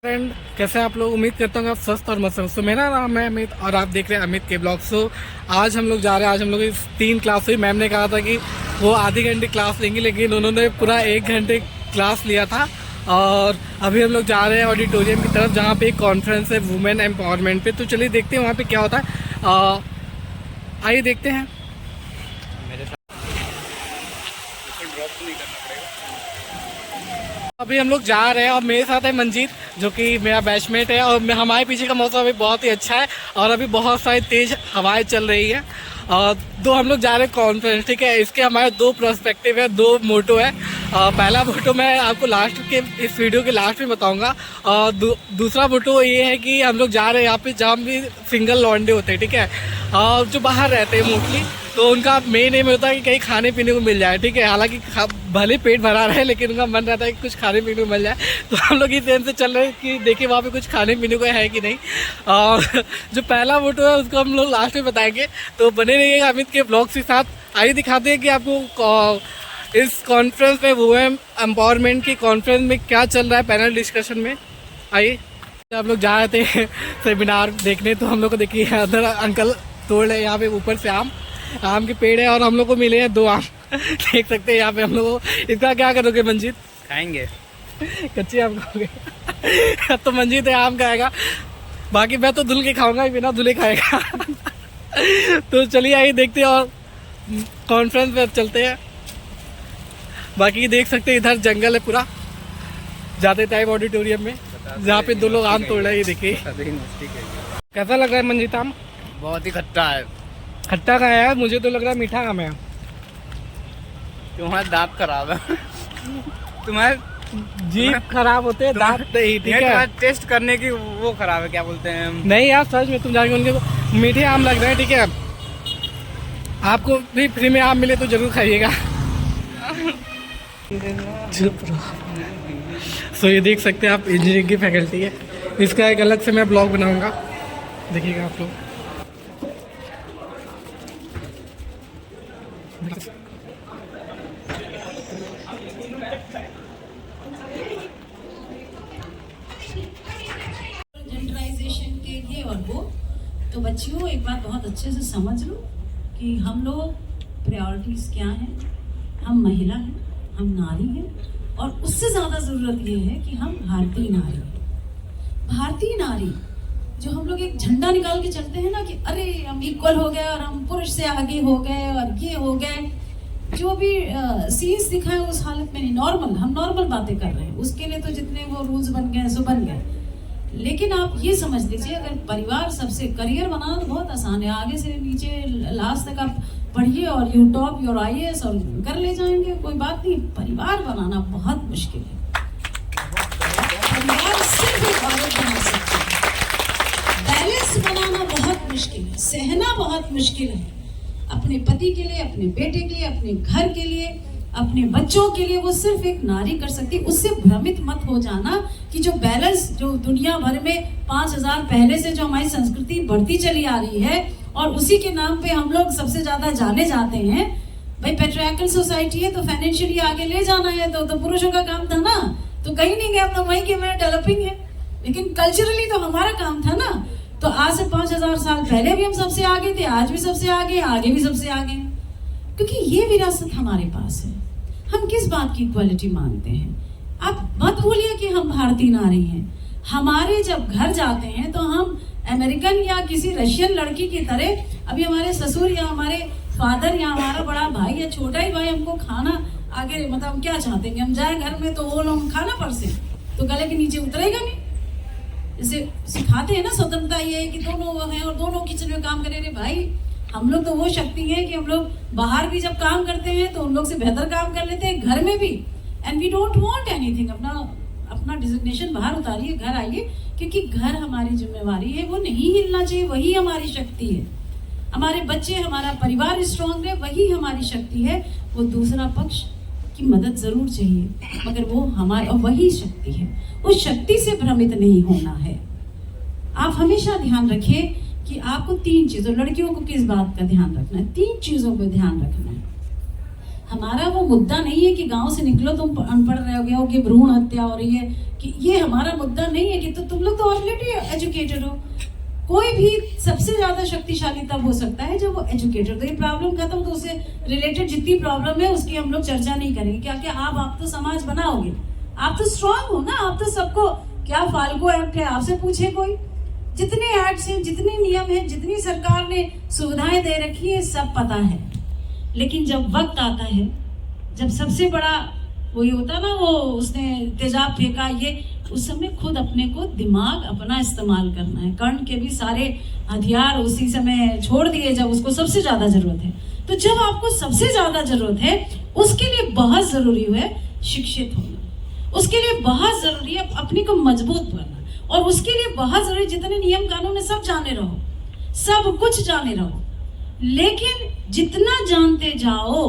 Friend, कैसे आप लोग? उम्मीद करता हूँ आप स्वस्थ और मस्त हो। सो मेरा नाम है अमित और आप देख रहे हैं अमित के ब्लॉग। सो आज हम लोग जा रहे हैं। आज हम लोग की 3 क्लास हुई। मैम ने कहा था कि वो आधी घंटे क्लास लेंगी, लेकिन उन्होंने पूरा 1 घंटे क्लास लिया था। और अभी हम लोग जा रहे हैं ऑडिटोरियम की तरफ, जहाँ पे एक कॉन्फ्रेंस है वुमेन एम्पावरमेंट पे। तो चलिए देखते हैं वहाँ पे क्या होता है। आइए देखते हैं। अभी हम लोग जा रहे हैं और मेरे साथ है मंजीत, जो कि मेरा बैचमेट है। और हमारे पीछे का मौसम अभी बहुत ही अच्छा है और अभी बहुत सारी तेज हवाएं चल रही है। और हम लोग जा रहे हैं कॉन्फ्रेंस, ठीक है। इसके हमारे 2 पर्सपेक्टिव है, 2 मोटो है। पहला मोटो मैं आपको लास्ट के इस वीडियो के लास्ट में बताऊंगा। और दूसरा मोटो ये है कि हम लोग जा रहे हैं यहाँ पे जहाँ भी सिंगल लॉन्डे होते हैं, ठीक है। जो बाहर रहते हैं मोस्टली, तो उनका मेन एम होता है कि कहीं खाने पीने को मिल जाए, ठीक है। हालांकि भले पेट भरा रहे, लेकिन उनका मन रहता है कि कुछ खाने पीने को मिल जाए। तो हम लोग इस एम से चल रहे हैं कि देखिए वहाँ पे कुछ खाने पीने को है कि नहीं। और जो पहला फोटो है उसको हम लोग लास्ट में बताएंगे, तो बने रहिएगा अमित के ब्लॉग के साथ। आइए दिखाते हैं कि आपको इस कॉन्फ्रेंस में वुमेन एम्पावरमेंट की कॉन्फ्रेंस में क्या चल रहा है पैनल डिस्कशन में। आइए, हम लोग जा रहे थे सेमिनार देखने, तो हम लोग को देखिए अदर अंकल तोड़ रहे यहाँ पे ऊपर से आम के पेड़ है और हम लोग को मिले हैं 2 आम। देख सकते हैं यहाँ पे हम लोग। इसका क्या करोगे मंजीत? खाएंगे। कच्चे आम खाओगे? तो मंजीत है आम खाएगा, बाकी मैं तो धुल के खाऊंगा, बिना धुले खाएगा। तो चलिए आइए देखते हैं और कॉन्फ्रेंस पे चलते हैं। बाकी देख सकते हैं इधर जंगल है पूरा, जाते टाइम ऑडिटोरियम में जहाँ पे 2 लोग आम तोड़ रहे हैं। ये देखिए कैसा लग रहा है मंजीत आम? बहुत ही खट्टा है। खट्टा का है, मुझे तो लग रहा है मीठा आम है। तुम्हारे दांत खराब है। तुम्हारे जीभ खराब होते हैं, दांत नहीं, ठीक है। टेस्ट करने की वो खराब है, क्या बोलते हैं? नहीं यार, सच में तुम जाके उनके मीठे आम लग रहे हैं, ठीक है। आपको भी फ्री में आम मिले तो जरूर खाइएगा। सो ये देख सकते हैं आप, इंजीनियरिंग की फैकल्टी है। इसका एक अलग से मैं ब्लॉग बनाऊंगा, देखिएगा आप लोग। जनरलाइजेशन के लिए और वो तो बच्चियों एक बात बहुत अच्छे से समझ लो कि हम लोग प्रायोरिटीज क्या हैं। हम महिला हैं, हम नारी हैं, और उससे ज़्यादा ज़रूरत ये है कि हम भारतीय नारी हैं। भारतीय नारी जो हम लोग एक झंडा निकाल के चलते हैं ना कि अरे हम इक्वल हो गए और हम पुरुष से आगे हो गए और ये हो गए, जो भी सीन्स दिखाए उस हालत में नहीं। हम नॉर्मल बातें कर रहे हैं, उसके लिए तो जितने वो रूल्स बन गए सो बन गए। लेकिन आप ये समझ लीजिए, अगर परिवार सबसे करियर बनाना तो बहुत आसान है, आगे से नीचे लास्ट तक आप पढ़िए और यू टॉप योर IAS और कर ले जाएंगे, कोई बात नहीं। परिवार बनाना बहुत मुश्किल है। परिवार सिर्फ एक औरत बना सकती है। बैलेंस बनाना बहुत मुश्किल है, सहना बहुत मुश्किल है। अपने पति के लिए, अपने बेटे के लिए, अपने घर के लिए, अपने बच्चों के लिए वो सिर्फ एक नारी कर सकती है। उससे भ्रमित मत हो जाना कि जो बैलेंस, जो दुनिया भर में 5000 पहले से जो हमारी संस्कृति बढ़ती चली आ रही है और उसी के नाम पे हम लोग सबसे ज्यादा जाने जाते हैं। भाई पेट्रियार्कल सोसाइटी है तो फाइनेंशियली आगे ले जाना है तो पुरुषों का काम था ना, तो कहीं नहीं गए, अपना वहीं के में डेवलपिंग है। लेकिन कल्चरली तो हमारा काम था ना। तो आज से 5000 साल पहले भी हम सबसे आगे थे, आज भी सबसे आगे भी सबसे आगे, क्योंकि ये विरासत हमारे पास है। हम किस बात की इक्वालिटी मांगते हैं? आप मत भूलिए कि हम भारतीय नारी हैं। हमारे जब घर जाते हैं तो हम अमेरिकन या किसी रशियन लड़की की तरह, अभी हमारे ससुर या हमारे फादर या हमारा बड़ा भाई या छोटा ही भाई हमको खाना आगे, मतलब क्या चाहते हैं कि हम जाए घर में तो वो लोग खाना परसे, तो गले के नीचे उतरेगा नहीं। जैसे सिखाते हैं ना स्वतंत्रता ये है कि दोनों हैं और दोनों किचन में काम करें। रे भाई, हम लोग तो वो शक्ति है कि हम लोग बाहर भी जब काम करते हैं तो उन लोग से बेहतर काम कर लेते हैं, घर में भी। And we don't want anything. अपना डिजिग्नेशन बाहर उतारिए, घर आइए, क्योंकि घर हमारी जिम्मेवारी है, वो नहीं हिलना चाहिए, वही हमारी शक्ति है। हमारे बच्चे, हमारा परिवार स्ट्रांग है, वही हमारी शक्ति है। वो दूसरा पक्ष की मदद जरूर चाहिए, मगर वो हमारी, और वही शक्ति है। उस शक्ति से भ्रमित नहीं होना है। आप हमेशा ध्यान रखिए कि आपको 3 चीजों, लड़कियों को किस बात का ध्यान रखना है? 3 चीजों पर ध्यान रखना है। हमारा वो मुद्दा नहीं है कि गांव से निकलो तुम अनपढ़ रह गए हो, कि भ्रूण हत्या हो रही है, कि ये हमारा मुद्दा नहीं है। कि तो तुम लोग तो ऑलरेडी एजुकेटेड हो। कोई भी सबसे ज्यादा शक्तिशाली तब हो सकता है जब वो एजुकेटेड। तो ये प्रॉब्लम खत्म, तो उससे रिलेटेड जितनी प्रॉब्लम है उसकी हम लोग चर्चा नहीं करेंगे। क्या क्या आप तो समाज बनाओगे, आप तो स्ट्रांग हो ना, आप तो सबको, क्या फाल्गो एक्ट है आपसे पूछे कोई? जितने एक्ट्स हैं, जितने नियम हैं, जितनी सरकार ने सुविधाएं दे रखी है, सब पता है। लेकिन जब वक्त आता है, जब सबसे बड़ा वही होता ना, वो उसने तेजाब फेंका, ये उस समय खुद अपने को दिमाग अपना इस्तेमाल करना है। कर्ण के भी सारे हथियार उसी समय छोड़ दिए जब उसको सबसे ज्यादा जरूरत है। तो जब आपको सबसे ज्यादा जरूरत है, उसके लिए बहुत जरूरी है शिक्षित होना, उसके लिए बहुत जरूरी है अपने को मजबूत बनना, और उसके लिए बहुत जरूरी जितने नियम कानून है सब जाने रहो, सब कुछ जाने रहो। लेकिन जितना जानते जाओ,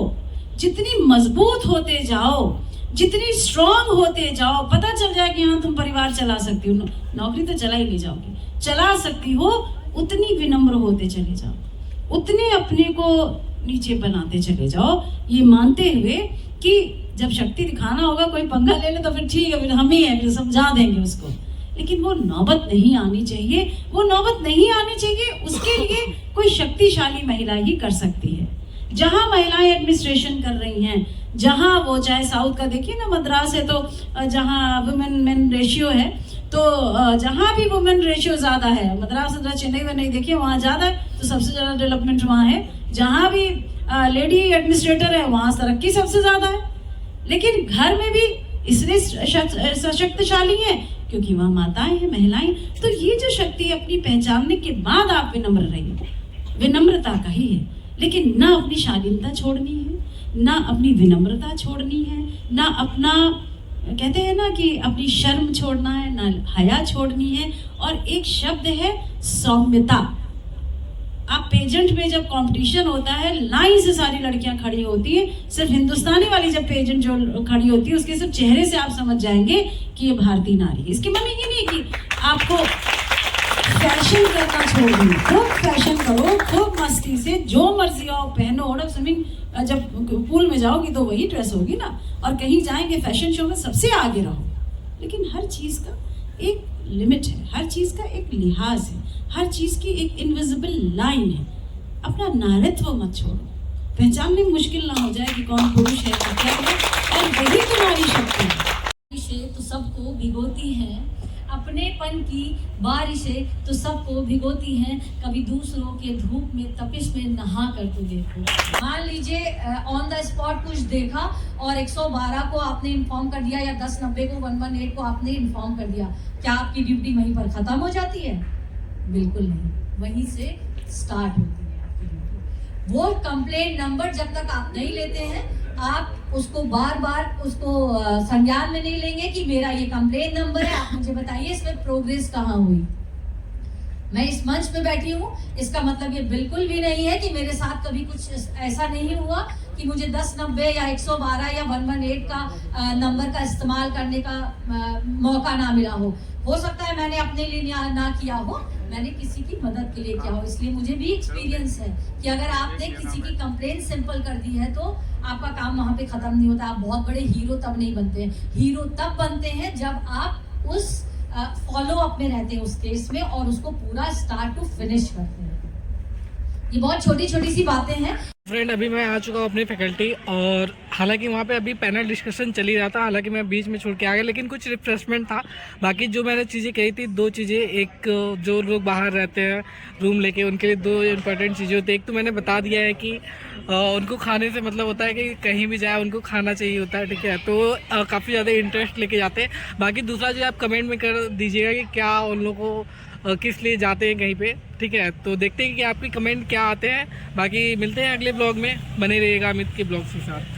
जितनी मजबूत होते जाओ, जितनी स्ट्रांग होते जाओ, पता चल जाए कि हाँ तुम परिवार चला सकती हो। नौकरी तो चला ही नहीं जाओगी, चला सकती हो, उतनी विनम्र होते चले जाओ, उतने अपने को नीचे बनाते चले जाओ, ये मानते हुए कि जब शक्ति दिखाना होगा, कोई पंगा ले ले तो फिर ठीक है, फिर हम ही हैं, फिर समझा देंगे उसको। लेकिन वो नौबत नहीं आनी चाहिए, वो नौबत नहीं आनी चाहिए। उसके लिए कोई शक्तिशाली महिला ही कर सकती है। जहां महिलाएं एडमिनिस्ट्रेशन कर रही हैं, जहां वो, चाहे साउथ का देखिए ना, मद्रास है तो जहां वुमेन मेन रेशियो है, तो जहां भी वुमेन रेशियो ज्यादा है, मद्रास चेन्नई में नहीं, देखिए वहां ज्यादा है, तो सबसे ज्यादा डेवलपमेंट वहां है। जहां भी लेडी एडमिनिस्ट्रेटर है, वहां तरक्की सबसे ज्यादा है। लेकिन घर में भी इसलिए सशक्तिशाली है क्योंकि वहां माताएं हैं, महिलाएं। तो ये जो शक्ति अपनी पहचानने के बाद आप विनम्र रहिए, विनम्रता का ही है। लेकिन ना अपनी शालीनता छोड़नी है, ना अपनी विनम्रता छोड़नी है, ना अपना, कहते हैं ना कि अपनी शर्म छोड़ना है, ना हया छोड़नी है। और एक शब्द है सौम्यता। आप पेजेंट में जब कंपटीशन होता है, लाइन से सारी लड़कियां खड़ी होती है, सिर्फ हिंदुस्तानी वाली जब पेजेंट जो खड़ी होती है, उसके सिर्फ चेहरे से आप समझ जाएंगे कि ये भारतीय नारी है। इसके मतलब ये नहीं कि आपको फैशन करना छोड़ दो, खूब फैशन करो, खूब मस्ती से जो मर्जी आओ पहनो। और स्विमिंग जब पूल में जाओगी तो वही ड्रेस होगी ना, और कहीं जाएंगे फैशन शो में सबसे आगे रहो। लेकिन हर चीज का एक लिमिट है, हर चीज का एक लिहाज है, हर चीज की एक इनविजिबल लाइन है। अपना नारीत्व मत छोड़ो, पहचानने में मुश्किल ना हो जाए कि कौन पुरुष है और क्या है, और वही तुम्हारी शक्ति है। से तो सबको भिगोती हैं, अपनेपन की बारिशें तो सबको भिगोती हैं। कभी दूसरों के धूप में तपिश में नहा कर तो देखो। मान लीजिए ऑन द स्पॉट कुछ देखा और 112 को आपने इन्फॉर्म कर दिया, या 1090 को 118 को आपने इन्फॉर्म कर दिया, क्या आपकी ड्यूटी वहीं पर खत्म हो जाती है? बिल्कुल नहीं, वहीं से स्टार्ट होती है आपकी ड्यूटी। वो कंप्लेंट नंबर जब तक आप नहीं लेते हैं, आप उसको बार बार उसको संज्ञान में नहीं लेंगे कि मेरा ये कंप्लेंट नंबर है, आप मुझे बताइए इसमें प्रोग्रेस कहाँ हुई। मैं इस मंच पे बैठी हूँ, इसका मतलब ये बिल्कुल भी नहीं है कि मेरे साथ कभी कुछ ऐसा नहीं हुआ कि मुझे 1090 या 112 या 118 का नंबर का इस्तेमाल करने का मौका ना मिला हो सकता है मैंने अपने लिए ना किया हो, मैंने किसी की मदद के लिए किया हो। इसलिए मुझे भी एक्सपीरियंस है कि अगर आपने किसी की कंप्लेंट सिंपल कर दी है तो आपका काम वहां पे खत्म नहीं होता। आप बहुत बड़े हीरो तब नहीं बनते हैं, हीरो तब बनते हैं जब आप उस फॉलो अप में रहते हैं उस केस में, और उसको पूरा स्टार्ट टू फिनिश करते हैं। ये बहुत छोटी छोटी सी बातें हैं। फ्रेंड, अभी मैं आ चुका हूँ अपनी फैकल्टी, और हालांकि वहाँ पे अभी पैनल डिस्कशन चल ही रहा था, हालांकि मैं बीच में छोड़ के आ गया, लेकिन कुछ रिफ्रेशमेंट था। बाकी जो मैंने चीज़ें कही थी, दो चीज़ें, एक जो लोग बाहर रहते हैं रूम लेके, उनके लिए दो इम्पोर्टेंट चीज़ें होती है। एक तो मैंने बता दिया है कि उनको खाने से मतलब होता है कि कहीं भी जाए उनको खाना चाहिए होता है, ठीक है, तो काफ़ी ज़्यादा इंटरेस्ट लेके जाते हैं। बाकी दूसरा जो आप कमेंट में कर दीजिएगा कि क्या उन लोगों को किस लिए जाते हैं कहीं पे, ठीक है। तो देखते हैं कि आपके कमेंट क्या आते हैं। बाकी मिलते हैं अगले ब्लॉग में, बने रहिएगा अमित के ब्लॉग के साथ।